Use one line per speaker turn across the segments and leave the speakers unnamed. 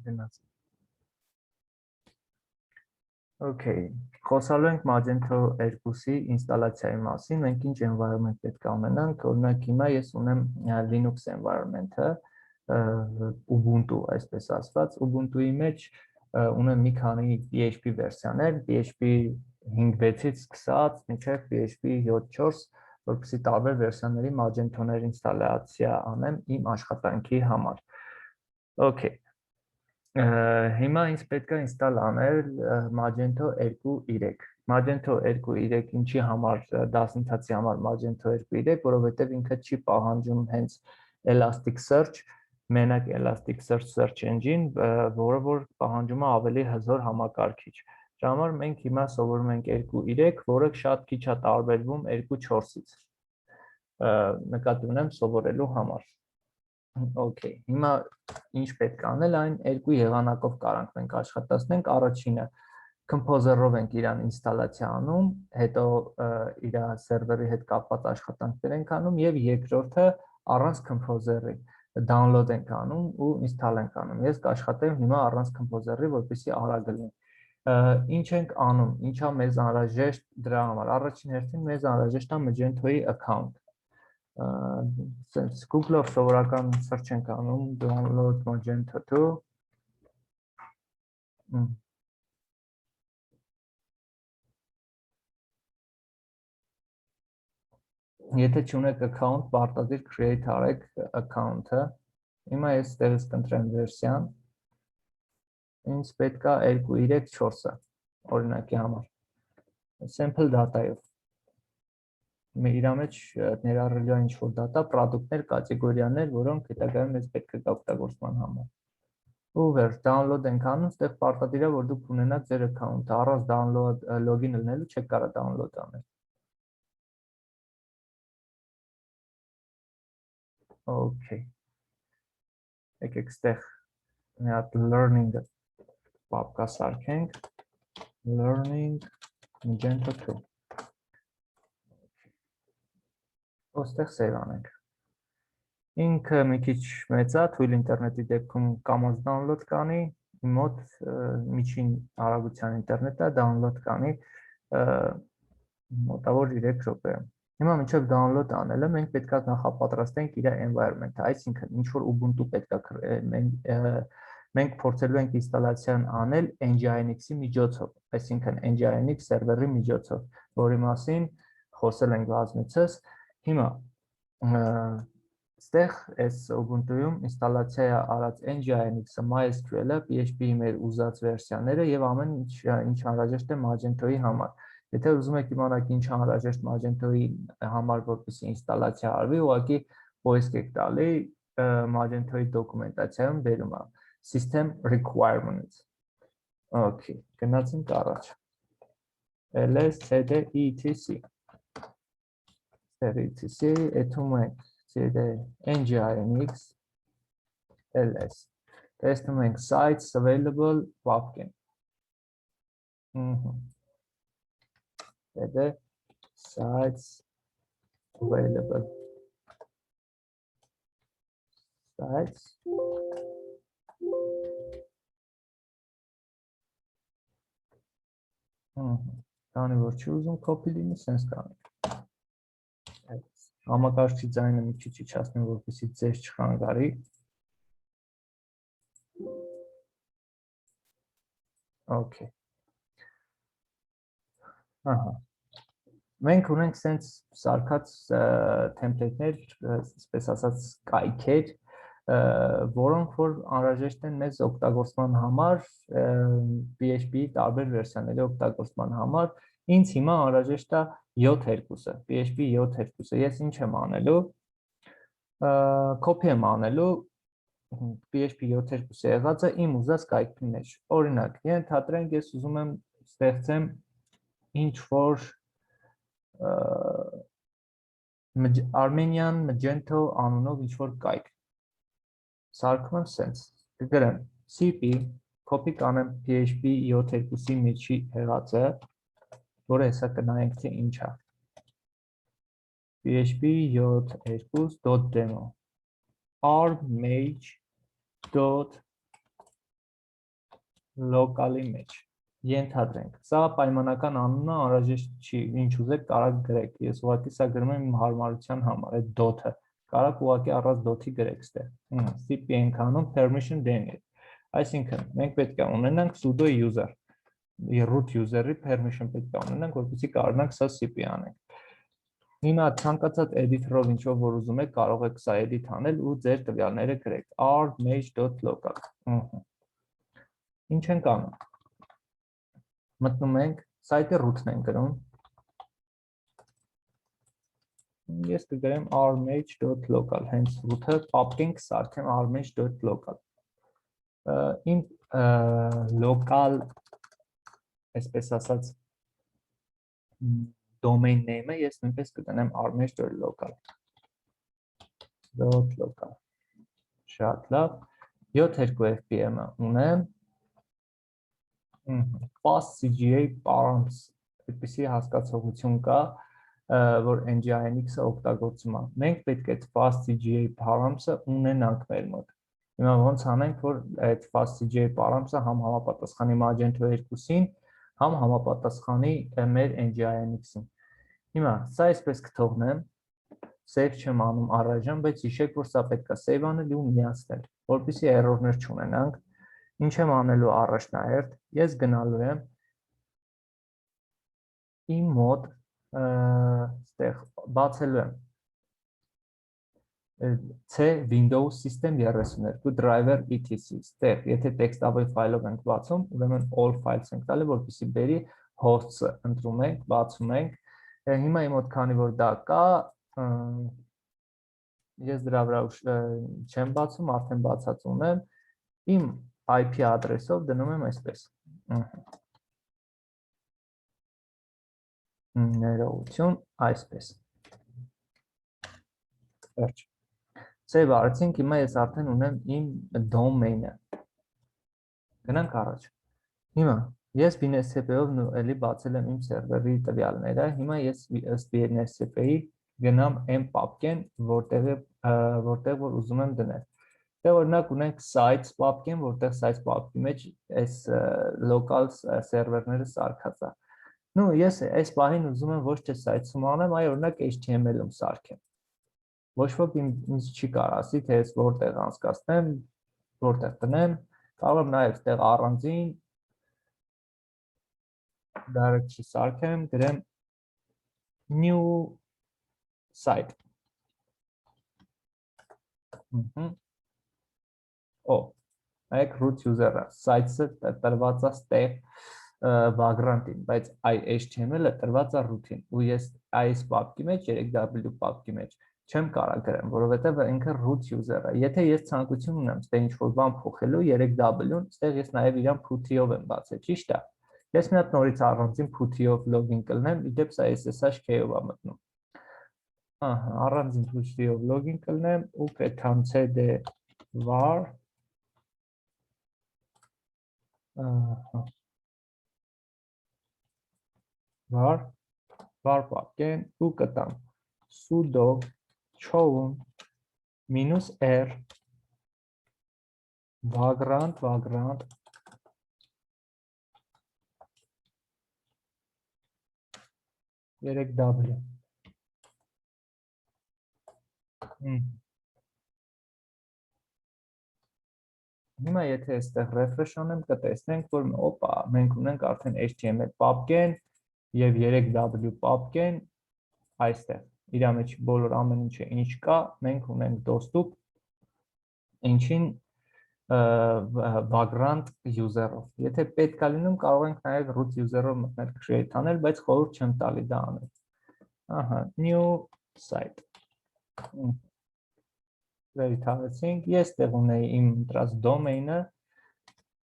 Գնաց։ Okay, խոսալու ենք Magento 2-ի ինստալացիայի մասին, մենք ինչ environment պետք է ունենանք, օրինակ հիմա ես ունեմ Linux environment-ը, Ubuntu, այսպես ասված, Ubuntu-ի մեջ ունեմ մի քանի PHP վերսիաներ, PHP 5.6-ից սկսած մինչև PHP 7.4, որպեսզի տարբեր վերսիաների Magento-ներ ինստալացիա անեմ իմ աշխատանքի համար։ Okay. Հիմա ինձ պետք է ինստալ անել Magento 2.3 Magento 2.3 ինչի համար դասընթացի համար Magento 2.3, որովհետև ինքը չի պահանջում հենց Elasticsearch, մենակ Elasticsearch search engine, որը որ պահանջում է ավելի հզոր համակարգիչ։ Դրա համար մենք հիմա սովորում ենք 2.3, որը շատ քիչ է տարբերվում 2.4-ից։ Նկատի ունեմ սովորելու համար։ Okay, հիմա ինչ պետք է անել, այն երկու եղանակով կարանք մենք աշխատացնենք, առաջինը Composer-ով ենք իրան ինստալացիա անում, հետո իր սերվերի հետ կապված աշխատանքներ ենք անում եւ երկրորդը առանց Composer-ի download ենք անում ու install ենք անում։ Ես կաշխատեմ հիմա առանց Composer-ի, որպեսզի արագ լինի։ Ինչ ենք անում, ինչա մեզ անհրաժեշտ դրա համար։ Առաջին հերթին մեզ անհրաժեշտ է Magento-ի account։ Since Google-ով սովորական search ենք անում download Magento 2 Եթե չունեք account, պարտադիր create արեք account-ը։ Հիմա ես ստեղից կընտրեմ վերսիան։ Ինձ պետք է 2.3.4-ը, օրինակի համար։ Sample data-ով։ Իր մեջ ներառելու է ինչ-որ data, product-ներ, կատեգորիաներ, որոնք հետագայում մեզ պետք է օգտագործման համար։ Over download ենք անում, այստեղ պարտադիր է, որ դուք ունենաք ձեր account-ը, առանց download login լինելու չեք կարող download անել։ Okay։ Եկեք այստեղ մի հատ learning-ը պապկա սարքենք, learning Magento 2։ Ոստեղ save անենք։ Ինքը մի քիչ մեծ է, թույլ ինտերնետի դեպքում կամաց download կանի, մոտ միջին արագության ինտերնետ է, download կանի մոտավոր 3 րոպե։ Հիմա մինչև download անելը մենք պետք է նախապատրաստենք իր environment-ը, այսինքն ինչ որ Ubuntu պետք է մենք փորձելու ենք ինստալացիան անել Nginx-ի միջոցով, այսինքն Nginx սերվերի միջոցով, որի մասին խոսել ենք բազմիցս։ Հիմա այստեղ այս Ubuntu-ում ինստալացիա արած Nginx-ը, MySQL-ը, PHP-ի մեր ուզած վերսիաները եւ ամեն ինչ անհրաժեշտ է Magento-ի համար։ Եթե ուզում եք իմանալ ինչ անհրաժեշտ Magento-ի համար, որպեսզի ինստալացիա արվի, ուղղակի post եք տալի Magento-ի դոկումենտացիայում բերում է System Requirements։ Okay, գնացինք առաջ։ ls cd etc etc էթում ենք cd nginx ls տեսնում ենք sites available pubchem cd sites available sites Քանի որ չի ուզում copy լինի, sense կանի։ Համակարգչի ձայնը մի քիչ իջացնեմ, որպեսզի ձեզ չխանգարի։ Okay։ Ահա։ Մենք ունենք sense սարքած template-ներ, այսպես ասած, կայքեր, որոնք որ անհրաժեշտ են մեզ օգտագործման համար, PHP-ի տարբեր վերսիաների օգտագործման համար։ Ինձ հիմա անհրաժեշտ է 7.2-ը, PHP 7.2-ը։ Ես ինչ եմ անելու, copy եմ անելու PHP 7.2-ը եղածը իմ ուզած կայքի մեջ։ Օրինակ, ենթադրենք ես ուզում եմ ստեղծեմ ինչ-որ Armenian Magento անունով ինչ-որ կայք։ Սարքում եմ sense, կգրեմ cp, copy կանեմ PHP 7.2-ի միջի եղածը, որը հեսա կնայենք, թե ինչ է։ PHP 7.2.demo armage locally մեջ։ Ենթադրենք, սա պայմանական անունն է, անհրաժեշտ չի, ինչ ուզեք կարող գրեք։ Ես ուղղակի սա գրում եմ իմ հարմարության համար, այդ dot-ը։ Կարող ուղղակի առանց dot-ի գրեք ստեղ։ CP ենք անում permission denied։ Այսինքն, մենք պետք է ունենանք sudo user, root user-ի permission պետք է ունենանք, որպեսզի կարողանանք սա CP անենք։ Հիմա ցանկացած editor-ով ինչ որ ուզում եք, կարող եք սա edit անել ու ձեր տվյալները գրեք rmage.local։ Ինչ ենք անում։ Մտնում ենք, սայթի root-ն ենք գրում։ Ես կգրեմ rmage.local, հենց root-ը պապկենք սարքեմ rmage.local։ Իմ local, այսպես ասած, domain name-ը ես նույնպես կդնեմ rmage.local։ Շատ լավ։ 7.2 FPM-ը ունեմ։ FastCGA params, այդպիսի հասկացողություն կա, որ Nginx-ը օգտագործում է։ Մենք պետք է այդ FastCGA params-ը ունենանք մեր մոտ։ Հիմա ոնց անենք, որ այդ FastCGA params-ը համ համապատասխանի Magento 2-ին, համ համապատասխանի մեր Nginx-ին։ Հիմա սա այսպես կթողնեմ, save չեմ անում առայժմ, բայց հիշեք, որ սա պետք է save անել ու միացնել, որպեսզի error-ներ չունենանք։ Ինչ եմ անելու առաջնահերթ, ես գնալու եմ իմ մոտ ստեղ բացելու եմ C Windows System 32 driver etc. Ստեղ, եթե տեքստավոր ֆայլով ենք բացում, ուրեմն all files ենք տալի, որպեսզի բերի hosts-ը ընտրում ենք, բացում ենք։ Հիմա իմ մոտ քանի որ դա կա, ես դրա վրա չեմ բացում, արդեն բացած ունեմ, իմ IP ադրեսով դնում եմ այսպես։ Ներողություն, այսպես։ Վերջ։ Save արեցինք, հիմա ես արդեն ունեմ իմ domain-ը։ Գնանք առաջ։ Հիմա ես BNSCP-ով էլի բացել եմ իմ սերվերի տվյալները, հիմա ես ըստ BNSCP-ի գնամ m papken, որտեղ որ ուզում եմ դնել։ Դե օրինակ ունենք sites papken, որտեղ sites papki մեջ այս local սերվերները սարքած է։ Ну, ես այս պահին ուզում եմ ոչ թե sites-ում անեմ, այլ օրինակ HTML-ում սարքեմ։ Ոչ ոք ինձ չի կարող ասի, թե ես որտեղ անցկացնեմ, որտեղ տնեմ, կարող եմ նաև այդտեղ առանձին directory սարքեմ, գրեմ new site։ Այք root user-ը, sites-ը տրված է ստեղ background-ին, բայց HTML-ը տրված է root-ին, ու ես այս պապկի մեջ, 3w պապկի մեջ չեմ կարող գրեմ, որովհետև ինքը root user-ը։ Եթե ես ցանկություն ունեմ ստեղ ինչ-որ բան փոխելու 3w-ն, ստեղ ես նաև իրան putty-ով եմ բացել, ճիշտ է։ Ես մի հատ նորից առանձին putty-ով login կլնեմ, իդեպ սա SSH-ով է մտնում։ Առանձին putty-ով login կլնեմ ու կթամ cd var var papken ու կտամ sudo chown -r background 3w Հիմա եթե այստեղ refresh անեմ, կտեսնենք, որ օպա, մենք ունենք արդեն HTML papken եւ 3w papken այստեղ։ Իր մեջ բոլոր ամեն ինչը ինչ կա, մենք ունենք доступ ինչին background user-ով։ Եթե պետք է լինում, կարող ենք նաև root user-ով մտնել create անել, բայց խորհուրդ չեմ տալի դա անել։ New site։ Վերթարեցինք, ես տեղ ունեի իմ ընտրած domain-ը,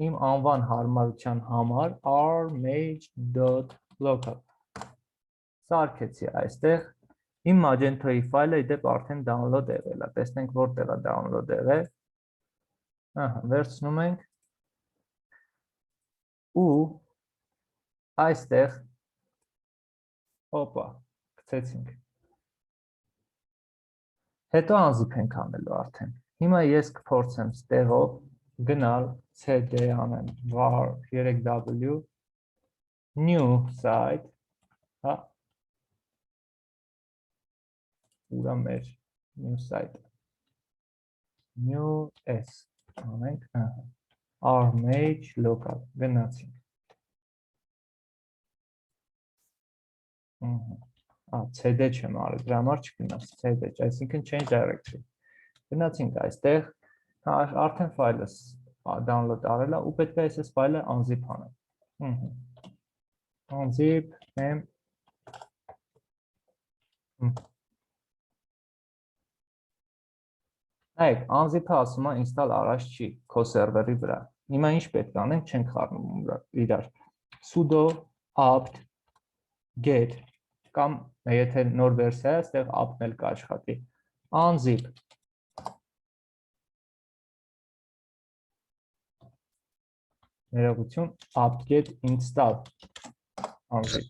իմ անվան հարմարության համար rmage.local։ Սարքեցի այստեղ, իմ Magento-ի ֆայլը իդեպ արդեն download եղել է, տեսնենք որտեղ է download եղել։ Վերցնում ենք ու այստեղ օպա, գցեցինք։ Հետո անզիփ ենք անելու արդեն։ Հիմա ես կփորձեմ ստեղով գնալ cd անեմ var 3w new site, հա, ուրա մեր new site, new s անենք, rmh local, գնացինք, cd չեմ արել, դրա համար չգնաց, cd, այսինքն change directory, գնացինք այստեղ, արդեն ֆայլս download արել է ու պետք է այս ֆայլը unzip անեմ, unzip եմ, Այք, unzip-ը ասում է install առաջ չի, քո սերվերի վրա, հիմա ինչ պետք անենք, չենք խառնում իրար, sudo apt get, կամ եթե նոր վերսիա է, այստեղ apt-ն էլ կաշխատի, unzip, ներողություն, apt get install, unzip,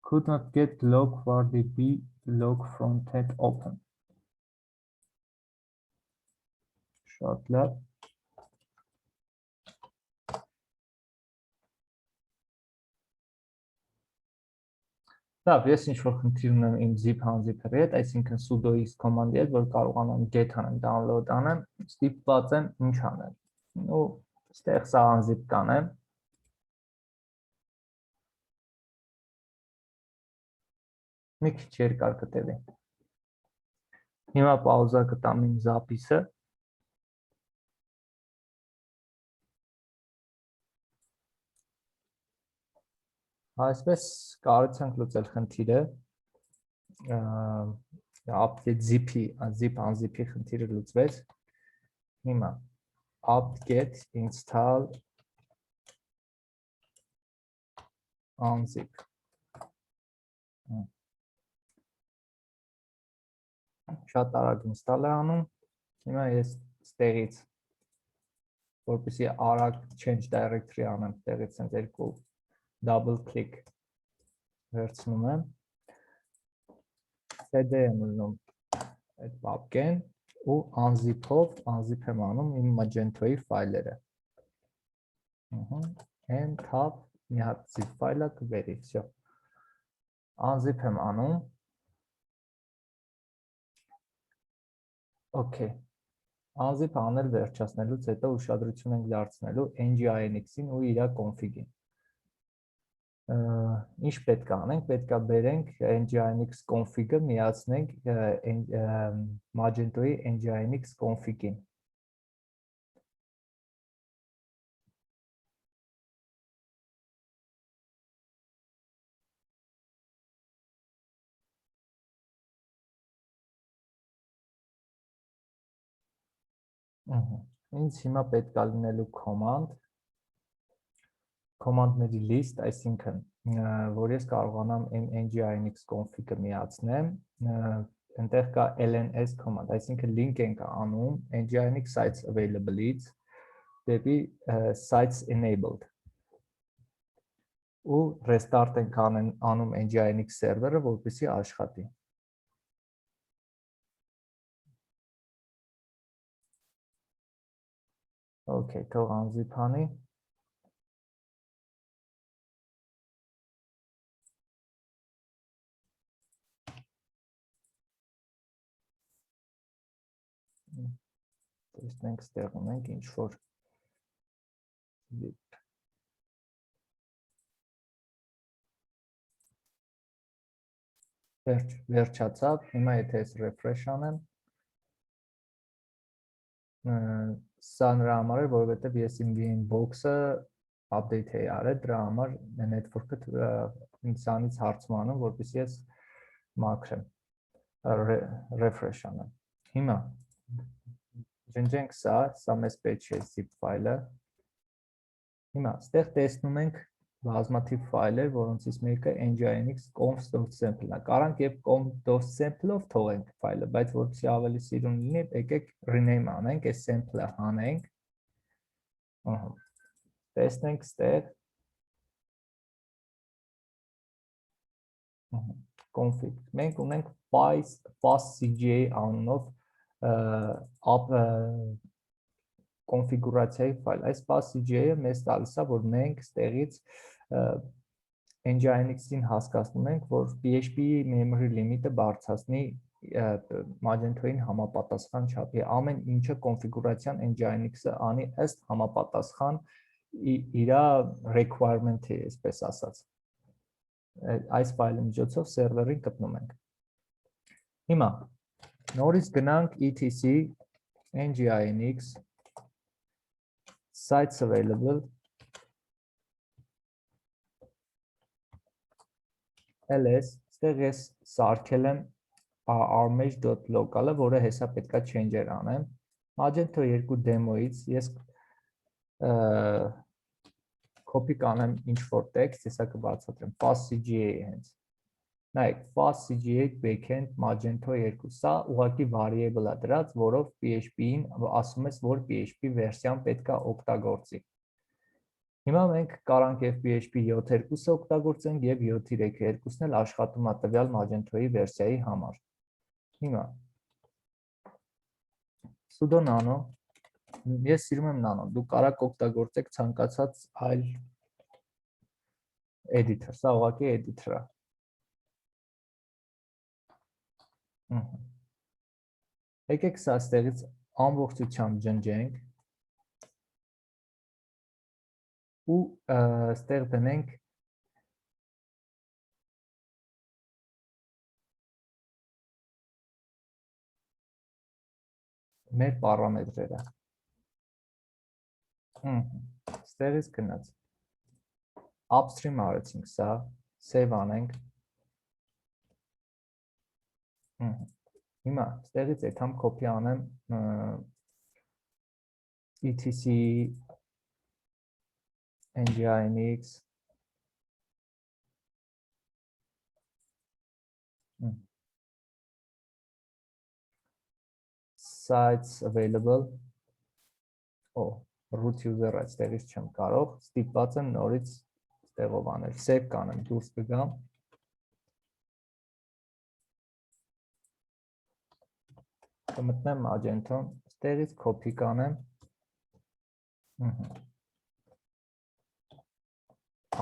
could not get log for the b log frontend open. Շատ լավ։ Լավ, ես ինչ-որ խնդիր ունեմ իմ zip unzip-երի հետ, այսինքն sudo x կոմանդի հետ, որ կարողանամ get անեմ, download անեմ, ստիպված եմ ինչ անել։ Ու այստեղ սա unzip կանեմ։ Մի քիչ երկար կտևի։ Հիմա պաուզա կտամ իմ զապիսը։ Այսպես կարողացանք լուծել խնդիրը։ Apt-get zip unzip-ի խնդիրը լուծվեց։ Հիմա apt-get install unzip։ Շատ արագ install է անում։ Հիմա ես ստեղից որպեսզի արագ change directory անեմ, ստեղից ցենց երկու double click վերցնում եմ։ cd եմ ունում այդ պապկեն ու unzip-ով unzip եմ անում իմ Magento-ի ֆայլերը։ N tab մի հատ zip ֆայլը կբերի, всё։ Unzip եմ անում։ Okay, unzip անել վերջացնելուց հետո ուշադրություն ենք դարձնելու nginx-ին ու իր config-ին։ Ինչ պետք է անենք, պետք է բերենք nginx config-ը միացնենք Magento-ի nginx config-ին։ Ինձ հիմա պետք է լինելու command-ների list, այսինքն, որ ես կարողանամ nginx config-ը միացնեմ, այնտեղ կա lns command, այսինքն link ենք անում nginx sites available-ից դեպի sites enabled ու restart ենք անում nginx server-ը, որպեսզի աշխատի։ Okay, թող unzip անի։ Տեսնենք ստեղ ունենք ինչ-որ zip։ Վերջացավ, հիմա եթե ես refresh անեմ, սա նրա համար է, որովհետև ես իմ inbox-ը update էի արել, դրա համար network-ը ինձանից հարցմանում, որպեսզի ես մաքրեմ, refresh անեմ։ Հիմա ջնջենք սա մեզ պետք չէ zip ֆայլը։ Հիմա ստեղ տեսնում ենք բազմաթիվ ֆայլեր, որոնցից մեկը nginx conf.sample է։ Կարանք եւ conf.sample-ով թողենք ֆայլը, բայց որպեսզի ավելի սիրուն լինի, եկեք rename անենք, այս sample-ը հանենք։ Տեսնենք ստեղ config մենք ունենք fastcga անունով կոնֆիգուրացիայի ֆայլ։ Այս fastcga-ը մեզ տալիս է, որ մենք ստեղից Nginx-ին հասկացնում ենք, որ PHP-ի memory limit-ը բարձրացնի Magento-ին համապատասխան չափի։ Ամեն ինչը կոնֆիգուրացիան Nginx-ը անի ըստ համապատասխան իր requirement-ի, այսպես ասած։ Այս ֆայլի միջոցով սերվերին գտնում ենք։ Հիմա նորից գնանք etc nginx sites available ls ստեղ ես սարքել եմ armage.local-ը, որը հեսա պետքա change-եր անեմ։ Magento 2 demo-ից ես copy կանեմ ինչ-որ text, հեսա կբացատրեմ, fastcga հենց։ Նայեք, fastcga backend Magento 2, սա ուղղակի variable-ա դրած, որով PHP-ին ասում ես, որ PHP վերսիան պետքա օգտագործի։ Հիմա մենք կարանք եւ PHP 7.2-ը օգտագործենք եւ 7.3.2-ն էլ աշխատում է տվյալ Magento-ի վերսիայի համար։ Հիմա sudo nano, ես սիրում եմ nano, դուք կարաք օգտագործեք ցանկացած այլ editor, սա ուղղակի editor-ա։ Եկեք սա ստեղից ամբողջությամբ ջնջենք ու ստեղ դնենք մեր պարամետրերը։ Ստեղից գնաց։ Upstream արեցինք սա, save անենք։ Հիմա ստեղից այդամ copy անեմ etc nginx sites available root user այստեղից չեմ կարող, ստիպված եմ նորից ստեղով անել, save կանեմ, դուրս կգամ։ Կմտնեմ Magento, ստեղից copy կանեմ։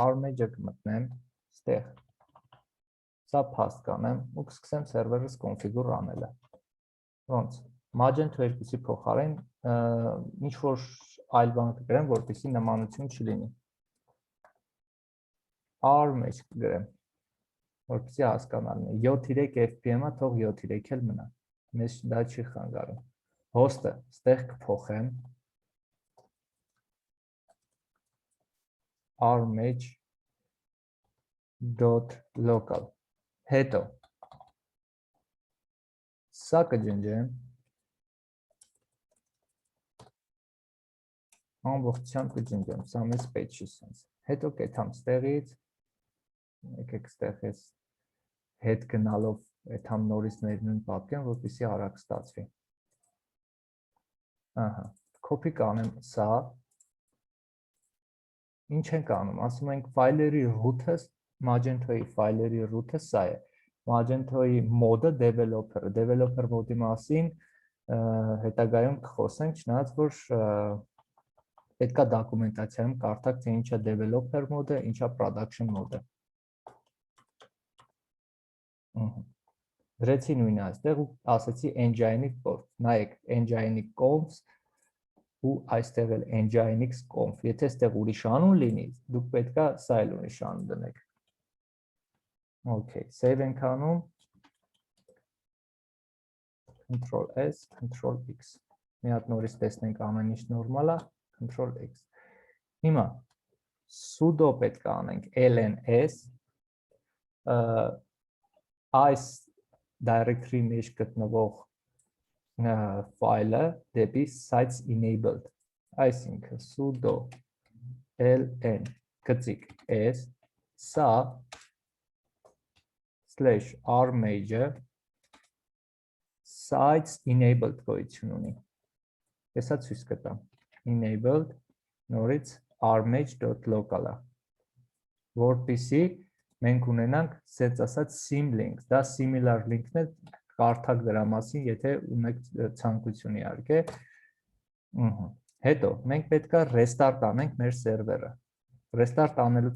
Armage-ը կմտնեմ, ստեղ։ Սա pass կանեմ ու կսկսեմ սերվերս կոնֆիգուր անելը։ Ոնց, Magento 2-ի փոխարեն ինչ-որ այլ բան կգրեմ, որպեսզի նմանություն չլինի։ Armage կգրեմ, որպեսզի հասկանալի 7.3 FPM-ը թող 7.3 էլ մնա։ Մեզ դա չի խանգարում։ Host-ը ստեղ կփոխեմ armage.local հետո սա կջնջեմ ամբողջությամբ կջնջեմ, սա մեզ պետք չի սենց։ Հետո կեթամ ստեղից, եկեք ստեղ ես հետ գնալով եթամ նորից ներնույն պատկեն, որպեսզի արագ ստացվի։ Copy կանեմ սա։ Ինչ ենք անում, ասում ենք ֆայլերի root-ը, Magento-ի ֆայլերի root-ը սա է։ Magento-ի մոդը developer-ը, developer մոդի մասին հետագայում կխոսենք, չնայած որ պետքա դոկումենտացիայում կարդաք, թե ինչա developer մոդը, ինչա production մոդը։ Դրեցի նույնը այստեղ ու ասեցի nginx-conf, նայեք nginx-conf ու այստեղ էլ nginx-conf, եթե այստեղ ուրիշ անուն լինի, դուք պետքա սա էլ ուրիշ անուն դնեք։ Okay, save ենք անում, Ctrl+S, Ctrl+X, մի հատ նորից տեսնենք ամեն ինչ նորմալ է, Ctrl+X։ Հիմա sudo պետք է անենք lns այս directory մեջ գտնվող ֆայլը դեպի sites enabled, այսինքն sudo ln գծիկ s սա /armage-ը sites enabled գոյություն ունի։ Հեսա ցույց կտամ enabled նորից armage.local-ը, որպեսզի մենք ունենանք սենց ասած symlink, դա similar link-ն է, կարդակ դրա մասին, եթե ունեք ցանկություն իհարկե։ Հետո մենք պետք է restart անենք մեր սերվերը։ Restart անելուց